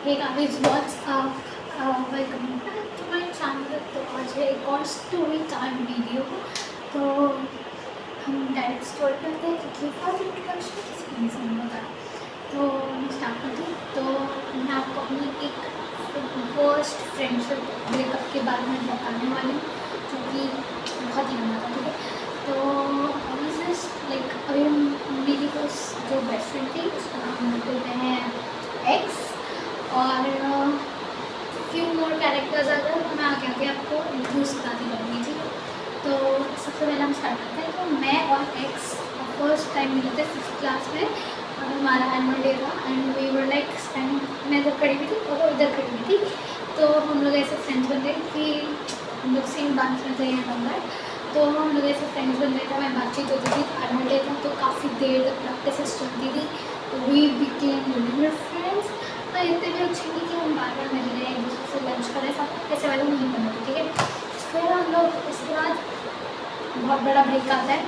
Hey guys what's up, welcome back to my channel. तो आज है एक और स्टोरी टाइम वीडियो। तो हम डायरेक्ट स्टोरी करते हैं क्योंकि फर्स्ट इंट्रोडक्शन किसी को नहीं समझ आता। तो मैं स्टार्ट करती हूँ। तो मैं आपको अपनी एक फर्स्ट फ्रेंडशिप ब्रेकअप के बारे में बताने वाली हूँ जो कि बहुत ही लंबा था, ठीक है। तो लाइक अभी मेरी जो बेस्ट फ्रेंड थी उसका नाम बोलते हैं एक्स, और फ्यू मोर कैरेक्टर्स अगर तो मैं आगे आपको इंट्रोड्यूस कराती रहूँगी, ठीक है। तो सबसे पहले हम स्टार्ट करते हैं। तो मैं और एक्स फर्स्ट टाइम मिले थे 6th क्लास में, और हमारा एनुअल डे था and we were like stand. मैं इधर खड़ी हुई थी और वो इधर खड़ी हुई थी। तो हम लोग ऐसे फ्रेंड्स बन गए कि हम लोग सेम डांस में थे यहाँ। तो हम लोग ऐसे फ्रेंड्स बन गए थे, मैं बातचीत होती थी। एनुअल डे था तो काफ़ी देर तक प्रैक्टिस चलती थी। तो वी बिकेम रियल फ्रेंड्स। तो इतने भी अच्छे नहीं कि हम बार बार मिल रहे हैं, एक दूसरे से लंच करें, सब ऐसे वाले नहीं बने थे, ठीक है। फिर हम लोग उसके बाद बहुत बड़ा ब्रेक आता है।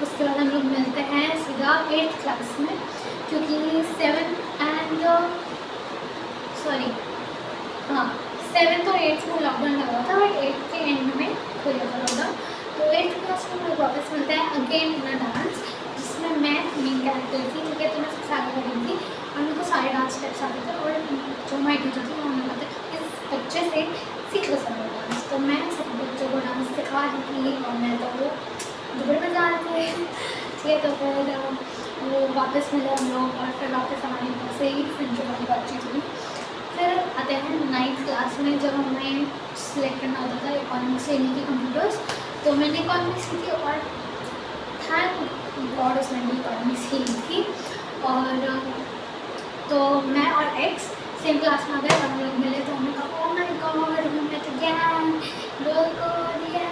उसके बाद हम लोग मिलते हैं सीधा 8th क्लास में, क्योंकि 7th एंड सॉरी हाँ 7th और 8th में लॉकडाउन लगा था, बट 8th के एंड में खुला था लॉकडाउन। तो 8th क्लास में हम लोग वापस मिलते हैं अगेन इन अ डांस, जिसमें मैं मेन कैरेक्टर थी, ठीक है। तो मैं सबसे आगे बढ़ी थी और मेरे को सारे डांस स्टेप्स आते थे। और जो हमारी टीचर थी उन्होंने कहा था इस बच्चे से सीख लो सब डांस। तो मैं सब बच्चों को डांस सिखा रही थी और मैं तो वो दुबई में जा रहे थे, ठीक है। तो फिर वो वापस मिले हम लोग, और फिर वापस हमारी वैसे ही फ्रेंडशिप वाली बातचीत हुई। फिर आते हैं 9th क्लास में, जब हमें सिलेक्ट करना होता था इकोनॉमिक्स लेने की कंप्यूटर्स। तो मैंने इकोनॉमिक्स ली थी और थैंक गॉड उसने भी इकोनॉमिक्स ही ली थी। और तो मैं और एक्स सेम क्लास में आ गए और हम लोग मिले। तो हमने कहा oh my god we met again, roll call या।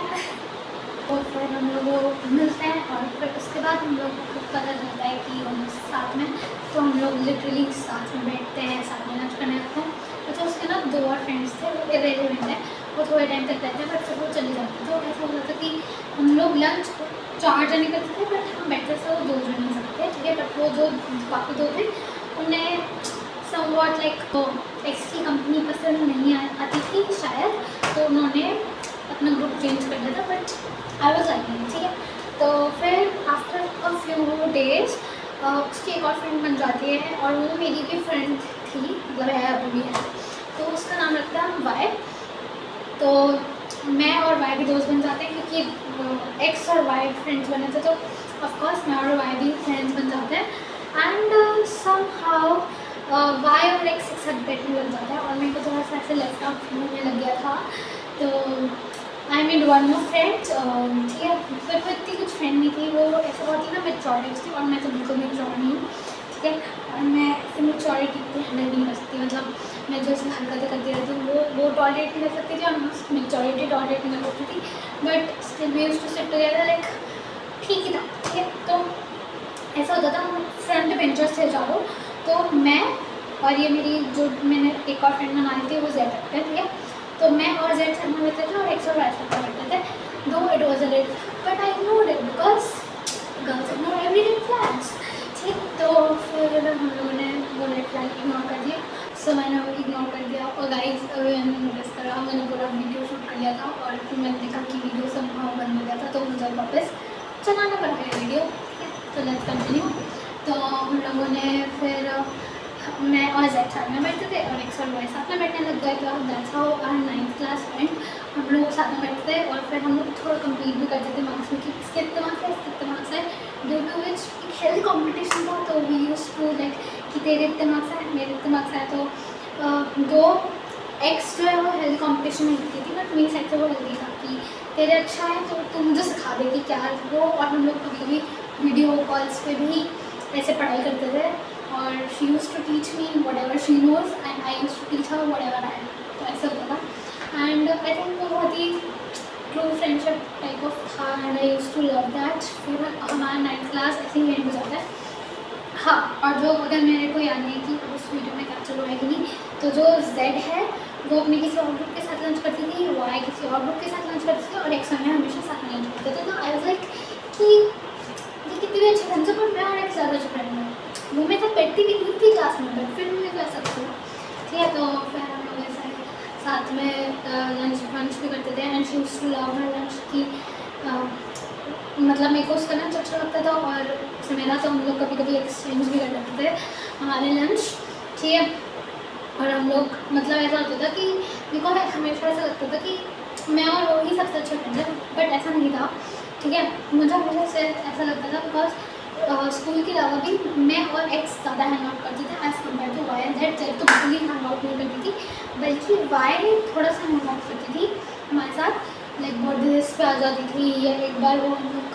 और फिर हम लोग मिलते हैं और फिर उसके बाद हम लोग को पता चलता है कि हम साथ में। तो हम लोग लिटरली साथ में बैठते हैं, साथ में लंच करने लगते हैं। तो उसके ना 2 और फ्रेंड्स थे, वो इरेलीवेंट है, वो थोड़े टाइम तक रहते हैं बट फिर वो चले जाते। तो ऐसा होता था कि हम लोग लंच 4 जने करते थे बट हम बैठते थे वो 2 जन नहीं सकते, ठीक है। बट वो जो बाकी 2 थे उन्हें समवॉट लाइक एक्स की कंपनी पसंद नहीं आती थी शायद, तो उन्होंने अपना ग्रुप चेंज कर दिया था, बट आई वॉज लाइक, ठीक है। तो फिर आफ्टर अ फ्यू डेज उसकी एक और फ्रेंड बन जाती है और वो मेरी भी फ्रेंड थी, मतलब है अभी भी है। तो उसका नाम रखता है वाई। तो मैं और वाई भी दोस्त बन जाते हैं क्योंकि एक्स और वाई फ्रेंड्स बने थे। तो ऑफकोर्स मैं और वाई भी फ्रेंड्स बन जाते हैं एंड समहाउ वाई और एक्स एक साथ बैठने लग जाता है और मेरे को थोड़ा सा ऐसे लेफ्ट आउट फील होने लग गया था। तो I mean one more friend, ठीक है। फिर वो इतनी कुछ फ्रेंड नहीं थी, वो ऐसे बहुत ही ना मेच्योरिटी थी और मैं तो बिल्कुल मेच्योर नहीं हूँ, ठीक है। और मैं ऐसे मेच्योरिटी को हैंडल नहीं कर सकती, मतलब मैं जो उसमें हरकतें करती रहती हूँ वो टॉलरेट नहीं कर सकती थी और मेच्योरिटी टॉलरेट नहीं कर सकती थी। But still we used to sit together, like ठीक ही था, ठीक है। तो ऐसा होता था हम फ्रंट बेंचर्स थे चारों। तो मैं और ये मेरी जो मैंने एक और फ्रेंड बनाई थी वो जेड रखते हैं, ठीक है। तो मैं और जेड साथ में बैठते थे और एक्स और वाई साथ में बैठते थे। दो it was a red but I ignored it because girls ignore every red flags, ठीक। तो फिर हम लोगों ने वो रेड फ्लैग इग्नोर कर दिया। सो मैंने वो इग्नोर कर दिया और गाइस मैंने नोटिस करा, मैंने पूरा वीडियो शूट कर लिया था और फिर मैंने देखा कि वीडियो सब बंद हो गया था। तो मुझे वापस चलाना पड़ गया वीडियो, ठीक है। तो लेट्स कंटिन्यू। तो हम लोगों ने फिर मैं और जेड साथ में बैठते थे और एक्स और वाई साथ में बैठने लग गए। तो that's how our 9th class end. हम लोग साथ में बैठते थे और फिर हम लोग थोड़ा कम्पीट भी करते थे मार्क्स में कि इसके इतने मार्क्स है, इसके इतने मार्क्स है। ड्यू टू विच एक हेल्थ कॉम्पिटिशन था। तो वी यूज टू लाइक कि तेरे इतने मार्क्स हैं, मेरे इतने मार्क्स हैं। तो दो एक्स जो है वो हेल्थ कॉम्पिटिशन में जीती थी, बट मेरी साइड से वो हेल्दी था कि तेरे अच्छा है तो तू मुझे सिखा दे कि क्या है वो। और हम लोग कभी कभी वीडियो कॉल्स पे भी ऐसे पढ़ाई करते थे और she use to teach me whatever she knows and I use to teach her whatever I. तो ऐसा होता था एंड आई थिंक वो बहुत ही ट्रू फ्रेंडशिप टाइप ऑफ था and I use to love that. फिर हमारा 9th क्लास ऐसे ही एंड हो जाता है। हाँ, और जो अगर मेरे को याद नहीं कि उस वीडियो में कैप्चर हुआ है कि नहीं, तो जो जेड है वो अपने किसी और ग्रुप के साथ लंच करती थी, वाई किसी और ग्रुप के साथ लंच करती थी और एक्स में हमेशा साथ में लंच करते थे। तो आई वाज लाइक कि ये कितनी भी अच्छी फ्रेंड्स है, पर मैं और एक्स ज़्यादा अच्छी फ्रेंड हूँ। वो मेरे साथ बैठती भी नहीं थी क्लास में, बट फिर भी मेरे को ऐसा था, ठीक है। तो फिर हम लोग ऐसे साथ में लंच वंच भी करते थे and she used to love my lunch की मतलब मेरे को उसका लंच अच्छा लगता था और उससे मेरा, तो हम लोग कभी कभी एक्सचेंज भी कर लेते थे हमारे लंच, ठीक है। और हम लोग मतलब ऐसा होता था कि मेरे को हमेशा ऐसा लगता था कि मैं और वो ही सबसे अच्छे फ्रेंड है, बट ऐसा नहीं था, ठीक है। मुझे हमेशा से ऐसा लगता था बिकॉज स्कूल के अलावा भी मैं और एक्स ज़्यादा हैंग आउट करते थे as compare to Y and Z. Z तो बिल्कुल ही हैंग आउट नहीं करती थी, बल्कि वाई थोड़ा सा हैंग आउट करती थी हमारे साथ, लाइक बर्थडेज पे आ जाती थी या एक बार वो हम लोग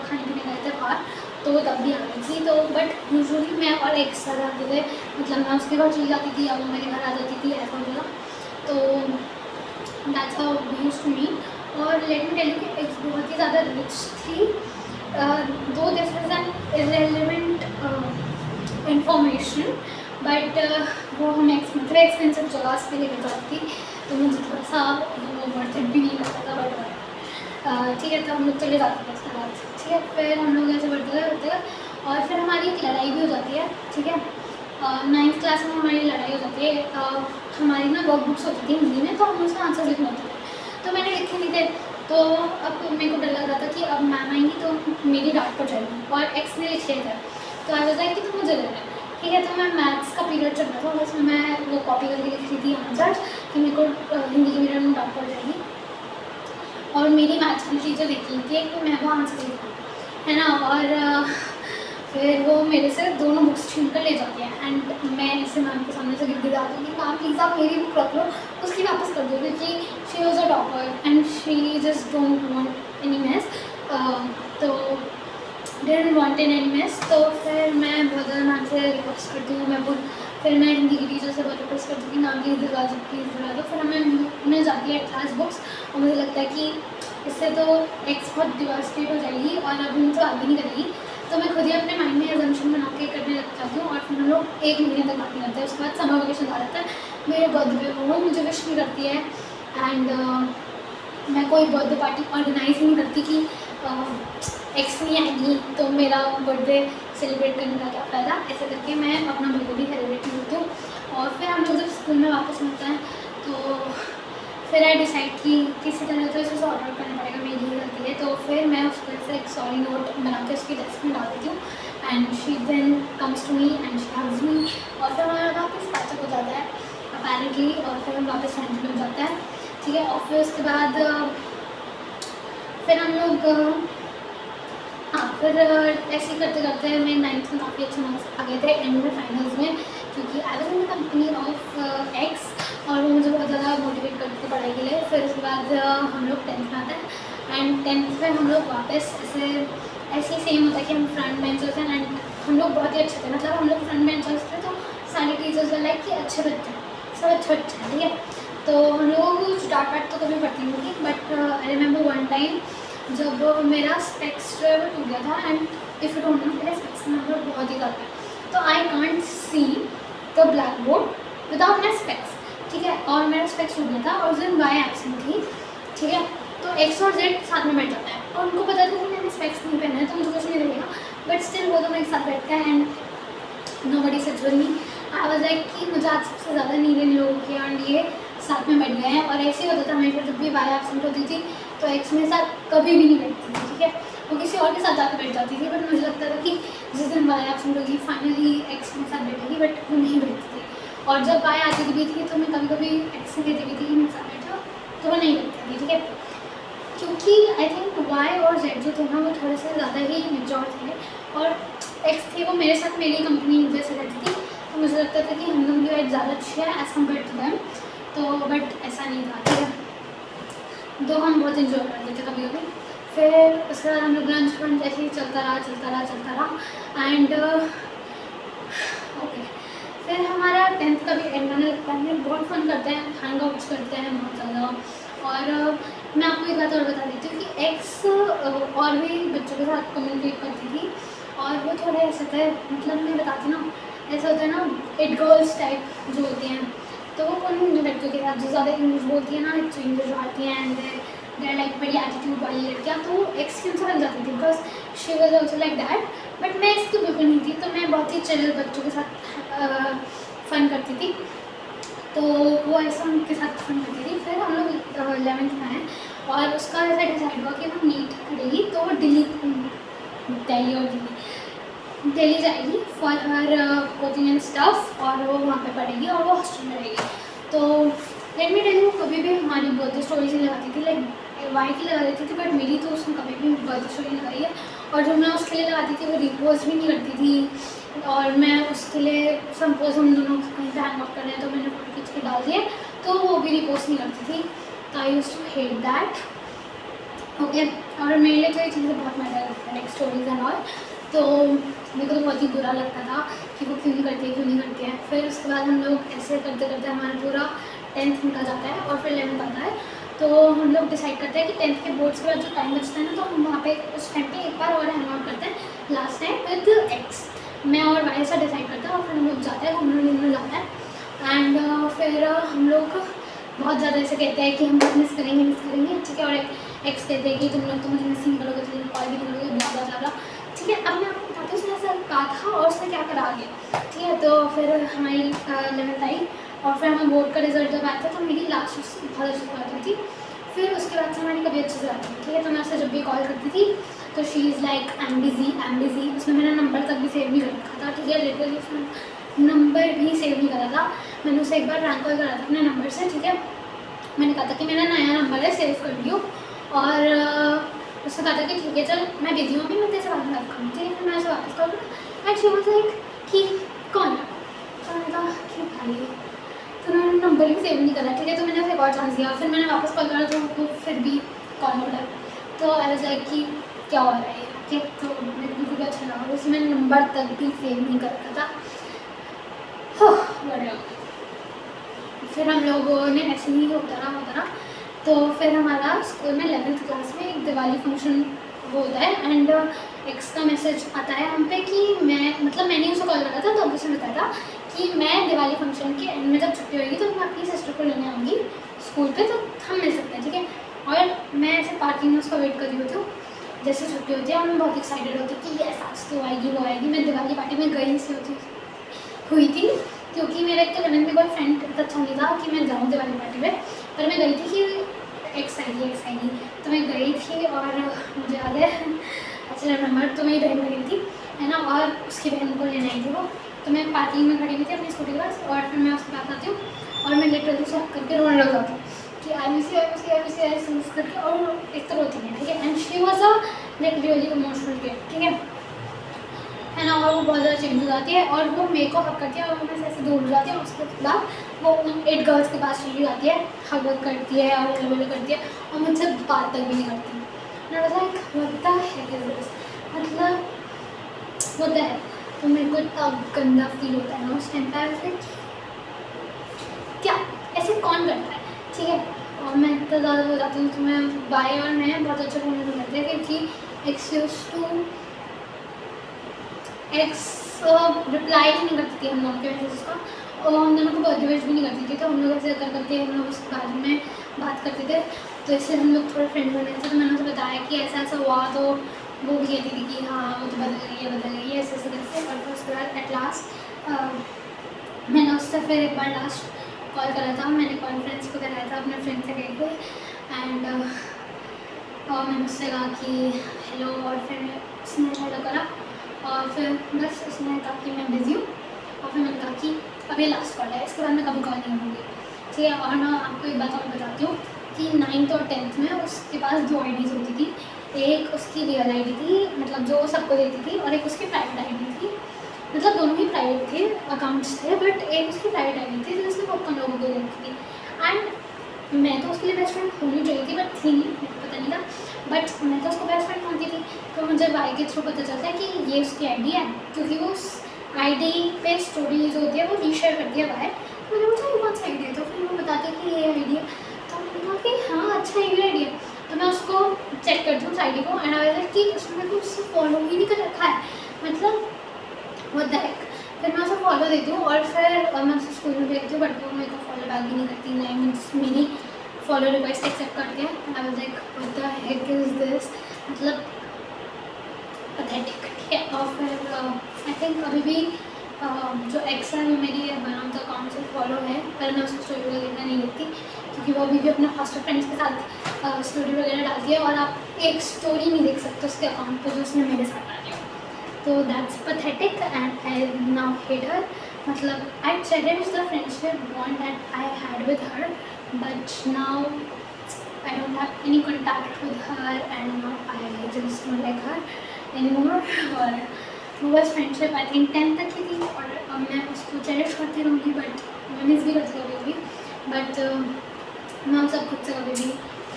खाने पीने गए थे बाहर तो तब भी आ गई थी। तो बट यूजुअली मैं और एक साथ आते थे, मतलब मैं उसके घर चली जाती थी या वो मेरे घर आ जाती थी, ऐसा होता था। तो that's how we used to meet. और लेट मी टेल यू कि एक बहुत ही ज़्यादा रिच थी, though this is an irrelevant information, but वो हमें मतलब एक्सपेंसिव जगह पे लेकर जाती थी, तो मुझे थोड़ा सा वो वर्थ इट भी नहीं लगता था, बट ठीक है। तो हम लोग चले जाते थे उसके बाद, ठीक है। फिर हम लोग ऐसे बढ़ते गए और फिर हमारी एक लड़ाई भी हो जाती है, ठीक है। 9th क्लास में हमारी लड़ाई हो जाती है। हमारी ना वर्क बुक्स होती थी हिंदी में, तो हम उसमें आंसर लिखने होते थे, तो मैंने लिखे नहीं थे। तो अब मेरे को डर लग रहा था कि अब मैम आएंगी तो मेरी डांट पड़ जाएगी, और एक्स ने लिखे थे, तो आई वाज लाइक कि तुम मुझे दे रहे, ठीक है। तो मैं मैथ्स का पीरियड चल रहा था, उसमें मैं वो कॉपी करके लिख रही थी आंसर कि मेरे को हिंदी के पीरियड में डांट पड़ जाएगी, और मेरी मैथ्स की टीचर देख रही थी कि मैं वो आंसर लिख रही हूँ, है ना। और फिर वो मेरे से दोनों बुक्स छीन कर ले जाती है एंड मैं ऐसे मैम के सामने से गिर जाती हूँ कि मैम प्लीज़ आप मेरी बुक रख लो, उसकी वापस कर दो, क्योंकि she was a topper and she just don't want any mess, तो डिडंट वांट एनी मेस। तो फिर मैं बहुत ज़्यादा मैम से रिक्वेस्ट करती हूँ, फिर मैं हिंदी की टीचर से बहुत रिक्वेस्ट करती हूँ कि मैम प्लीज़ दिलवा दो, प्लीज़ दिलवा दो। फिर हमें मिल जाती है क्लास बुक्स, और मुझे लगता है कि इससे तो एक्स बहुत डिवास्टेट हो जाएगी और अभी मुझे बात भी नहीं करेगी, तो मैं खुद ही अपने माइंड में एजम्पशन बना के करने लग जाती हूँ। और फिर हम लोग 1 महीने तक बात नहीं करते हैं। उसके बाद समर वेकेशन आ जाता है, मेरे बर्थडे पे वो मुझे विश नहीं करती है एंड मैं कोई बर्थडे पार्टी ऑर्गेनाइज ही नहीं करती कि एक्स नहीं आएगी तो मेरा बर्थडे सेलिब्रेट करने का क्या फ़ायदा। ऐसे करके मैं अपना बर्थडे भी सेलिब्रेट नहीं करती हूँ। और फिर हम लोग जब स्कूल में वापस मिलते हैं तो फिर आई डिसाइड कि किसी तरह तो इसे सॉर्ट आउट करना पड़ेगा, मेरी ही गलती है। तो फिर मैं उसको से एक सॉरी नोट बना के उसकी डेस्क में डाल देती हूँ and she then comes to me and she hugs me, और फिर हमारा वापस पैचअप हो जाता है अपेरेंटली, और फिर हम वापस फ्रेंड्स में हो जाता है, ठीक है। और फिर उसके बाद फिर हम लोग हाँ फिर ऐसे ही करते करते मैं 9th में काफ़ी अच्छे मार्क्स आ गए थे एंड में फाइनल्स में, क्योंकि I was in the company of x और वो मुझे बहुत ज़्यादा मोटिवेट करती थी पढ़ाई के लिए। फिर उसके बाद हम लोग 10th में आते हैं एंड 10th में हम लोग वापस ऐसे ही सेम होता है कि हम फ्रंट बेंचर्स हैं एंड हम लोग बहुत ही अच्छे थे, मतलब हम लोग फ्रंट बेंचर्स थे, तो सारे टीचर्स लाइक कि अच्छे बच्चे सब अच्छे बच्चे हैं, ठीक है। तो हम लोगों को डांट वाट तो कभी पड़ती नहीं थी, but I remember one time जब मेरा स्पेक्स जो है वो टूट गया था and if you don't know मेरा स्पेक्स नंबर बहुत ही ज़्यादा है, तो I can't see the black board without my specs, ठीक है। और मेरा स्पेक्स टूट गया था और उस दिन बाय एब्सेंट थी, ठीक है। तो एक्स और जेड साथ में बैठ जाता है और उनको पता था कि मैंने स्पेक्स नहीं पहना है तो मुझे कुछ नहीं लगेगा, बट स्टिल वो दोनों एक साथ बैठते हैं and nobody said with me. I was like कि मुझे आज सबसे ज़्यादा नींद इन लोगों की एंड ये साथ में बैठ गए हैं। और ऐसे ही होता था हमेशा, जब भी बाय एब्सेंट होती थी तो एक्स मेरे साथ कभी भी नहीं बैठती थी, ठीक है। वो किसी और के साथ जाकर बैठ जाती थी, बट मुझे लगता था कि जिस दिन बाय एब्सेंट होगी फाइनली एक्स मेरे साथ बैठेगी, बट वो नहीं बैठती थी। और जब बाय आती भी थी तो मैं कभी कभी एक्स से कहती भी थी कि मेरे साथ बैठो, तो वो नहीं बैठती थी, ठीक है। क्योंकि आई थिंक वाई और जेड जो थे ना वो थोड़े से ज़्यादा ही मेच्योर थे और एक्स थी वो मेरे साथ मेरी कंपनी जैसे रहती थी, तो मुझे लगता था कि हम लोग की वाइफ ज़्यादा अच्छी है एज़ कम्पेयर टू देम, तो बट ऐसा नहीं था, ठीक है। तो हम बहुत इन्जॉय करते थे कभी कभी। फिर उसके बाद हम लोग लंच वंच ऐसे ही चलता रहा एंड ओके। फिर हमारा 10th का भी एंड आने लगता है, बहुत फन करते हैं, हैंग आउट्स करते हैं बहुत ज़्यादा। और मैं आपको एक बात और बता देती हूँ कि एक्स और भी बच्चों के साथ कम्युनिकेट करती थी और वो थोड़े ऐसे थे, मतलब मैं बताती ना ऐसा होता है ना इट गर्ल्स टाइप जो होती हैं, तो वो उन लड़कियों के साथ जो ज़्यादा इंग्लिश बोलती है ना, जो इंग्लिश जो आती हैं एंड दे लाइक बड़ी एटीट्यूड वाली लड़कियाँ, तो एक्स की उनसे बन जाती थी because she was also like that. But मैं इसकी तो बिल्कुल नहीं थी, तो मैं बहुत ही चिल बच्चों के साथ फन करती थी। तो वो ऐसा उनके साथ पसंद करती थी। फिर हम लोग 11th में आए और उसका ऐसा डिसाइड हुआ कि वो नीट करेगी तो वो दिल्ली जाएगी for her coaching and stuff, और वो वहाँ पे पढ़ेगी और वो हॉस्टल में रहेगी। तो लेट मी टेल यू, कभी भी हमारी बर्थडे स्टोरीज ही लगाती थी, लाइक वाई की लगा देती थी, बट मेरी तो उसने कभी भी बर्थडे स्टोरी लगाई है। और जो मैं उसके लिए लगाती थी वो रिपोज भी नहीं करती थी, और मैं उसके लिए सपोज हम दोनों कहीं पे हैंग आउट कर रहे हैं तो मैंने फोटो खींच के डाल दिए तो वो भी रिपोज नहीं करती थी। तो I used to hate that, okay. और मेरे लिए तो ये चीज़ें बहुत मैटर करती है, लाइक स्टोरीज एंड ऑल। तो मेरे को तो बहुत ही बुरा लगता था कि वो क्यों नहीं करती है, क्यों नहीं करती है। फिर उसके बाद हम लोग ऐसे करते करते हमारा पूरा 10th निकल जाता है और फिर 11th आता है। तो हम लोग डिसाइड करते हैं कि 10th के बोर्ड्स के बाद जो टाइम बचता है ना, तो हम वहाँ पे उस टाइम पे एक बार और हैंग आउट करते हैं लास्ट टाइम विद एक्स। मैं और वाई ऐसा डिसाइड करते हैं और फिर हम लोग जाते हैं घूमने जाते हैं। एंड फिर हम लोग बहुत ज़्यादा ऐसे कहते हैं कि हम मिस करेंगे, ठीक है। और एक्स कहते हैं कि तुम लोग तो मुझे मिस नहीं करोगे, तुम कॉल भी नहीं करोगे, ज़्यादा, ठीक है। अब मैं आपको बताती हूँ उसने ऐसा कहा था और उसने क्या करा आगे, ठीक है। तो फिर हमारी 11th आई और फिर हमें बोर्ड का रिजल्ट जब आया था तो मेरी लास्ट उससे बहुत अच्छी बात हुई थी। फिर उसके बाद से हमारी कभी अच्छे से बात हुई, ठीक है। तो मैं उससे जब भी कॉल करती थी तो she is like I am busy. उसने मेरा नंबर तक भी सेव नहीं कर रखा था, ठीक है। लिटरली उसने नंबर भी सेव नहीं करा था। मैंने उसे एक बार रैंक कॉल करा था अपने नंबर से, ठीक है। मैंने कहा था कि मेरा नया नंबर है, सेव कर लियो। और उसने कहा था कि ठीक है चल मैं बिजी हूँ अभी, मैं तेरे से बाद में बात करूँ, ठीक है। फिर मैं ऐसे वापस कॉल करूँ एंड शी वाज लाइक कि कौन है, तो मैंने कहा कि भाई, तो उन्होंने नंबर भी सेव नहीं करा, ठीक है। तो मैंने उसे एक और चांस दिया, फिर मैंने वापस कॉल करा तो वो फिर भी कॉल हो रहा। तो आई वाज लाइक कि क्या हो रहा है, ओके। तो मेरे को भी अच्छा लगा, उसमें नंबर तक भी सेव नहीं कर रखा था। बढ़िया। फिर हम लोगों ने ऐसे ही होता रहा। तो फिर हमारा स्कूल में 11th क्लास में एक दिवाली फंक्शन होता है एंड एक्स का मैसेज आता है हम पे कि मैंने उसे कॉल करा था तो अभी से बताया था कि मैं दिवाली फंक्शन के एंड में जब छुट्टी होगी तो मैं अपनी सिस्टर को लेने आऊँगी स्कूल पे, तो हम मिल सकते हैं, ठीक है। और मैं ऐसे पार्किंग में उसका वेट कर रही होती हूँ, जैसे छुट्टी होती है और मैं बहुत एक्साइटेड होती हूँ कि यस आज तो आएगी, वो आएगी। मैं दिवाली पार्टी में गई सी हुई थी क्योंकि मेरा एक तो 11th में कोई फ्रेंड अच्छा नहीं था कि मैं जाऊँ दिवाली पार्टी में, पर मैं गई थी कि एक्स आएगी। तो मैं गई थी और मुझे याद है अच्छा नंबर, तो मेरी बहन गई थी, है ना, और उसकी बहन को लेने आई थी वो। तो मैं पार्किंग में खड़ी हुई थी अपनी स्कूटी के पास और फिर मैं उसके पास आती हूँ और मैं लिटरली उसे हक करके रोने लग जाती हूँ कि आई मिस यू ऐसे करके, और एक तो रोती है, ठीक है। And she was a like really emotional kid, ठीक है ना। और वो बहुत ज़्यादा चेंज हो जाती है और वो मेरे को हक करती है और मैं ऐसे दूर हो जाती है। उसके बाद वो उन 8 गर्ल्स के पास चली जाती है, हक करती है और हेलो करती है और मुझसे बात तक भी नहीं करती। मैं like what the heck is this, मतलब होता है। तो मेरे को इतना गंदा फील होता है ना उस टाइम पर, क्या ऐसे कौन करता है, ठीक है। और मैं इतना ज़्यादा हो जाती हूँ तो मैं बाय और मैं बहुत अच्छा फोन करते हैं क्योंकि एक्स रिप्लाई नहीं करती थी हम लोगों के मैसेज का और हम दोनों को बर्थडे विश भी नहीं करती थी। तो हम लोग ऐसे करके हम लोग उसके बारे में बात करते थे, तो इसलिए हम लोग थोड़े फ्रेंड बने थे। तो मैंने उसे बताया कि ऐसा ऐसा हुआ, तो वो भी कहती थी कि हाँ वो तो बदल गई है ऐसे ऐसे करके। और फिर उसके बाद एट लास्ट मैंने उससे फिर एक बार लास्ट कॉल करा था, मैंने कॉन्फ्रेंस को कराया था अपने फ्रेंड से कह के एंड मैंने उससे कहा कि हेलो, और फिर उसने हेलो करा और फिर बस उसने कहा कि मैं बिज़ी हूँ और फिर मैंने कहा कि अब ये लास्ट कॉल है, इसके बाद मैं कभी कॉल नहीं करूँगी, ठीक है। और मैं आपको एक बात और बताती हूँ कि 9th और 10th में उसके पास 2 आईडीज़ होती थी। एक उसकी रियल आईडी थी, मतलब जो सबको देती थी, और एक उसकी प्राइवेट आईडी थी, मतलब दोनों ही प्राइवेट थे, अकाउंट्स थे, बट एक उसकी प्राइवेट आईडी थी जो उसने बहुत कम लोगों को देती थी। एंड मैं तो उसके लिए बेस्ट फ्रेंड होनी चाहिए थी बट थी नहीं, मेरे को पता नहीं था, बट मैं तो उसको बेस्ट फ्रेंड मानती थी। तो मुझे वाई के थ्रू पता चलता है कि ये उसकी आईडी है, क्योंकि वो उस आईडी पे स्टोरी जो होती है वो रीशेयर करती है वाई। मैंने पूछा ये कौन सा आईडी है, तो फिर वो बताते कि ये आईडी है। तो मैंने कहा कि हाँ अच्छा ये भी आईडी है। तो मैं उसको चेक करती हूँ उस आईडी को एंड आई कि उसमें कुछ उससे फॉलो ही नहीं कर रखा है, मतलब वो दैक। फिर मैं उसे फॉलो देती हूँ और फिर मैं उसे स्कूल में भेजती हूँ, बट वो मेरे को फॉलो बैक भी नहीं करती, नहीं मीन्स मेरी फॉलो रिक्वेस्ट एक्सेप्ट करके। I was like what the heck is this, मतलब पैथेटिक, ठीक है। और फिर आई थिंक अभी भी जो एक्स है मेरी वन ऑफ द अकाउंट से फॉलो है, पर मैं उसकी स्टोरी वगैरह देखना नहीं देखती क्योंकि वो अभी भी अपने हॉस्टल फ्रेंड्स के साथ स्टोरी वगैरह डालती है, और आप एक स्टोरी नहीं देख सकते उसके अकाउंट पर जो उसने मेरे साथ डाली हो। तो that's pathetic and I now hate her. मतलब I cherish the friendship bond that I had with her, but now I don't have any contact with her and now I just don't like her anymore। और वो बस friendship I think 10 तक ही थी, और अब मैं उसको चेरिश करती रहूँगी, बट मैं मिस भी करती कभी भी, बट मैं उसे खुद से कभी भी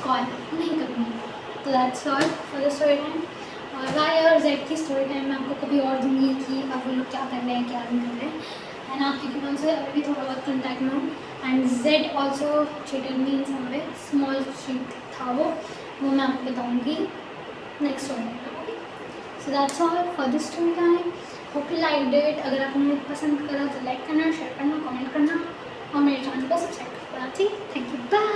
कॉल नहीं करूँगी। तो that's all for the story time. और वाई और जेड की स्टोरी टाइम मैं आपको कभी और दूँगी कि अब वो लोग क्या कर रहे हैं क्या नहीं कर रहे हैं, एंड आप क्योंकि मैं उनसे अभी भी थोड़ा बहुत कॉन्टैक्ट में हूँ। And Z also cheated me in some way, small cheat था वो मैं आपको बताऊँगी next story time. Okay, so that's all for this story time. Hope you liked it. अगर आपने पसंद करा तो लाइक करना, शेयर करना, कमेंट करना और मेरे चैनल को सब्सक्राइब करना। ठीक, थैंक यू, बाय।